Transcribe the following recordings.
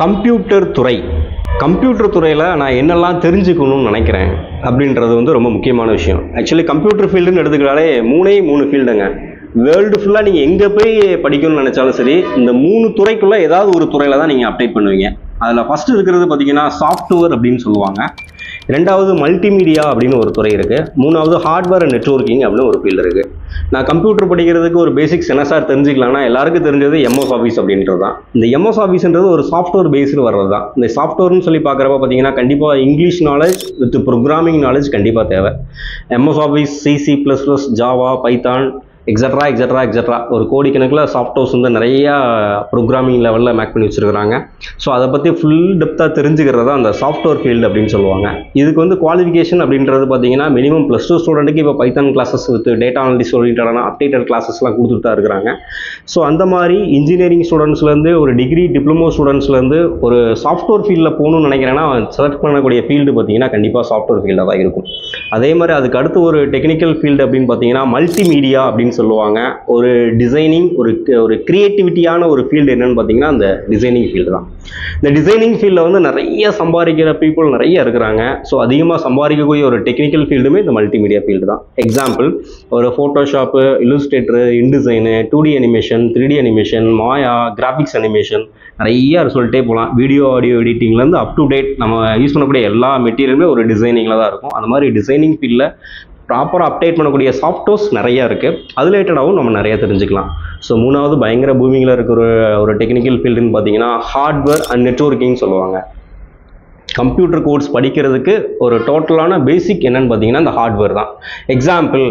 Computer துறை. Computer துறையில் நான் என்னெல்லாம் தெரிஞ்சுக்கணும்னு நினைக்கிறேன் அப்படின்றது வந்து ரொம்ப முக்கியமான விஷயம். ஆக்சுவலி கம்ப்யூட்டர் ஃபீல்டுன்னு எடுத்துக்கிட்டாலே மூணு ஃபீல்டுங்க. வேர்ல்டு ஃபுல்லாக நீங்கள் எங்கே போய் படிக்கணும்னு நினச்சாலும் சரி, இந்த 3 துறைக்குள்ளே ஏதாவது ஒரு துறையில் தான் நீங்கள் அப்டேட் பண்ணுவீங்க. அதில் ஃபஸ்ட்டு இருக்கிறது பார்த்தீங்கன்னா சாஃப்ட்வேர் அப்படின்னு சொல்லுவாங்க. ரெண்டாவது மல்டிமீடியா அப்படின்னு ஒரு துறை இருக்குது. மூணாவது ஹார்ட்வேர் அண்ட் நெட்வொர்க்கிங் அப்படின்னு ஒரு ஃபீல்டு இருக்குது. நான் கம்ப்யூட்டர் படிக்கிறதுக்கு ஒரு பேசிக்ஸ் என்ன சார் தெரிஞ்சுக்கலாம்னா, எல்லாருக்கும் தெரிஞ்சது எம்எஸ் ஆஃபீஸ் அப்படின்றது தான். இந்த எம்எஸ் ஆஃபீஸ்ன்றது ஒரு சாஃப்ட்வேர் பேஸ்டு வர்றது தான். இந்த சாஃப்ட்வேர்னு சொல்லி பார்க்குறப்ப பார்த்தீங்கன்னா கண்டிப்பாக English knowledge with programming knowledge கண்டிப்பாக தேவை. MS office, C++, Java, Python, extra ஒரு கோடிக்கணக்கில் சாஃப்ட்வேர்ஸ் வந்து நிறையா ப்ரோக்ராமிங் லெவலில் மேக் பண்ணி வச்சுருக்கிறாங்க. ஸோ அதை பற்றி ஃபுல் டெப்த்தாக தெரிஞ்சுக்கிறது தான் அந்த சாஃப்ட்வேர் ஃபீல்டு அப்படின்னு சொல்லுவாங்க. இதுக்கு வந்து குவாலிஃபிகேஷன் அப்படின்றது பார்த்தீங்கன்னா மினிமம் +2 ஸ்டூடெண்ட்டுக்கு இப்போ Python classes with data analysis ஓரியன்டான அப்டேட்டட் கிளாஸஸ்லாம் கொடுத்துட்டு தான் இருக்கிறாங்க. ஸோ அந்த மாதிரி இன்ஜினியரிங் ஸ்டூடெண்ட்ஸ்லேருந்து ஒரு டிகிரி டிப்ளமோ ஸ்டூடெண்ட்ஸ்லேருந்து ஒரு சாஃப்ட்வேர் ஃபீல்டில் போகணும்னு நினைக்கிறேன்னா செலக்ட் பண்ணக்கூடிய ஃபீல்டு பார்த்தீங்கன்னா கண்டிப்பாக சாஃப்ட்வேர் ஃபீல்டாக தான் இருக்கும். அதே மாதிரி அதுக்கு அடுத்து ஒரு டெக்னிக்கல் ஃபீல்டு அப்படின்னு பார்த்தீங்கன்னா மல்டிமீடியா அப்படின்னு சொல்லுவாங்க. ஒரு டிசைனிங், ஒரு கிரியேட்டிவிட்டியான ஒரு ஃபீல்டு என்னன்னு பார்த்தீங்கன்னா அந்த டிசைனிங் ஃபீல்டு தான். இந்த டிசைனிங் ஃபீல்டில் வந்து நிறைய சம்பாதிக்கிற பீப்புள் நிறைய இருக்கிறாங்க. ஸோ அதிகமாக சம்பாதிக்கக்கூடிய ஒரு டெக்னிக்கல் ஃபீல்டுமே இந்த மல்டிமீடியா ஃபீல்டு தான். எக்ஸாம்பிள், ஒரு Photoshop, Illustrator, InDesign, 2D animation, 3D animation, Maya, graphics animation, நிறைய சொல்லிட்டே போகலாம். வீடியோ ஆடியோ எடிட்டிங்லேருந்து அப் டு டேட் நம்ம யூஸ் பண்ணக்கூடிய எல்லா மெட்டீரியலுமே ஒரு டிசைனிங்கில் தான் இருக்கும். அந்த மாதிரி டிசைனிங் ஃபீல்டில் ப்ராப்பராக அப்டேட் பண்ணக்கூடிய சாஃப்ட்வேர்ஸ் நிறையா இருக்குது. அது ரிலேட்டடாகவும் நம்ம நிறையா தெரிஞ்சுக்கலாம். ஸோ மூணாவது பயங்கர பூமிங்கில் இருக்கிற ஒரு டெக்னிக்கல் ஃபீல்டுன்னு பார்த்தீங்கன்னா ஹார்ட்வேர் அண்ட் நெட்வொர்க்கிங் சொல்லுவாங்க. கம்ப்யூட்டர் கோர்ஸ் படிக்கிறதுக்கு ஒரு டோட்டலான பேசிக் என்னன்னு பார்த்தீங்கன்னா இந்த ஹார்ட்வேர் தான். எக்ஸாம்பிள்,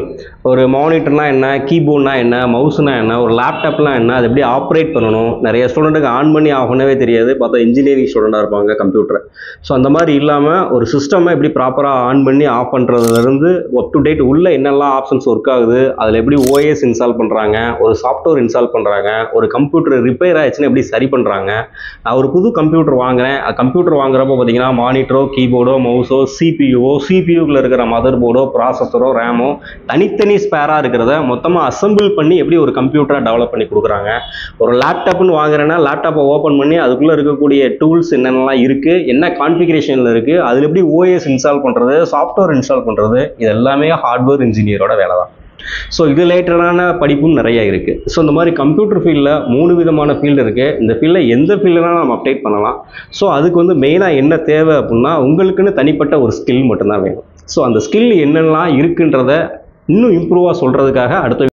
ஒரு மானிட்டர்னா என்ன, கீபோர்ட்னா என்ன, மவுஸ்னா என்ன, ஒரு லேப்டாப்லாம் என்ன, அது எப்படி ஆப்ரேட் பண்ணணும். நிறைய ஸ்டூடெண்ட்டுக்கு ஆன் பண்ணி ஆஃப் பண்ணவே தெரியாது. பார்த்தா இன்ஜினியரிங் ஸ்டூடெண்ட்டாக இருப்பாங்க கம்ப்யூட்டர். ஸோ அந்த மாதிரி இல்லாமல் ஒரு சிஸ்டமை எப்படி ப்ராப்பராக ஆன் பண்ணி ஆஃப் பண்ணுறதுலேருந்து அப் டு டேட் உள்ள என்னெல்லாம் ஆப்ஷன்ஸ் ஒர்க் ஆகுது, அதில் எப்படி OS இன்ஸ்டால் பண்ணுறாங்க, ஒரு சாஃப்ட்வேர் இன்ஸ்டால் பண்ணுறாங்க, ஒரு கம்ப்யூட்டர் ரிப்பேர் ஆயிடுச்சுன்னா எப்படி சரி பண்ணுறாங்க. நான் ஒரு புது கம்ப்யூட்டர் வாங்குறேன். கம்ப்யூட்டர் வாங்குறப்போ பார்த்தீங்கன்னா மானிட்டரோ, கீபோர்டோ, மவுஸோ, சிபியூக்குள்ள இருக்கிற மதர் போர்டோ, ப்ராசஸரோ, ரேமோ தனித்தனி ஸ்பேராக இருக்கிறத மொத்தமாக அசம்பிள் பண்ணி எப்படி ஒரு கம்ப்யூட்டரை டெவலப் பண்ணி கொடுக்குறாங்க. ஒரு லேப்டாப்னு வாங்குறேன்னா லேப்டாப்பை ஓப்பன் பண்ணி அதுக்குள்ளே இருக்கக்கூடிய டூல்ஸ் என்னென்னலாம் இருக்குது, என்ன கான்ஃபிகரேஷனில் இருக்குது, அதில் எப்படி OS இன்ஸ்டால் பண்ணுறது, சாஃப்ட்வேர் இன்ஸ்டால் பண்ணுறது, இது எல்லாமே ஹார்ட்வேர் இன்ஜினியரோட வேலை தான். ஸோ இது ரிலேட்டடான படிப்பும் நிறைய இருக்குது. ஸோ இந்த மாதிரி கம்ப்யூட்டர் ஃபீல்டில் 3 விதமான ஃபீல்டு இருக்குது. இந்த ஃபீல்டில் எந்த ஃபீல்டுலாம் நம்ம அப்டேட் பண்ணலாம். ஸோ அதுக்கு வந்து மெயினாக என்ன தேவை அப்படின்னா உங்களுக்குன்னு தனிப்பட்ட ஒரு ஸ்கில் மட்டும்தான் வேணும். ஸோ அந்த ஸ்கில் என்னெல்லாம் இருக்குன்றத இன்னும் இம்ப்ரூவாக சொல்கிறதுக்காக அடுத்த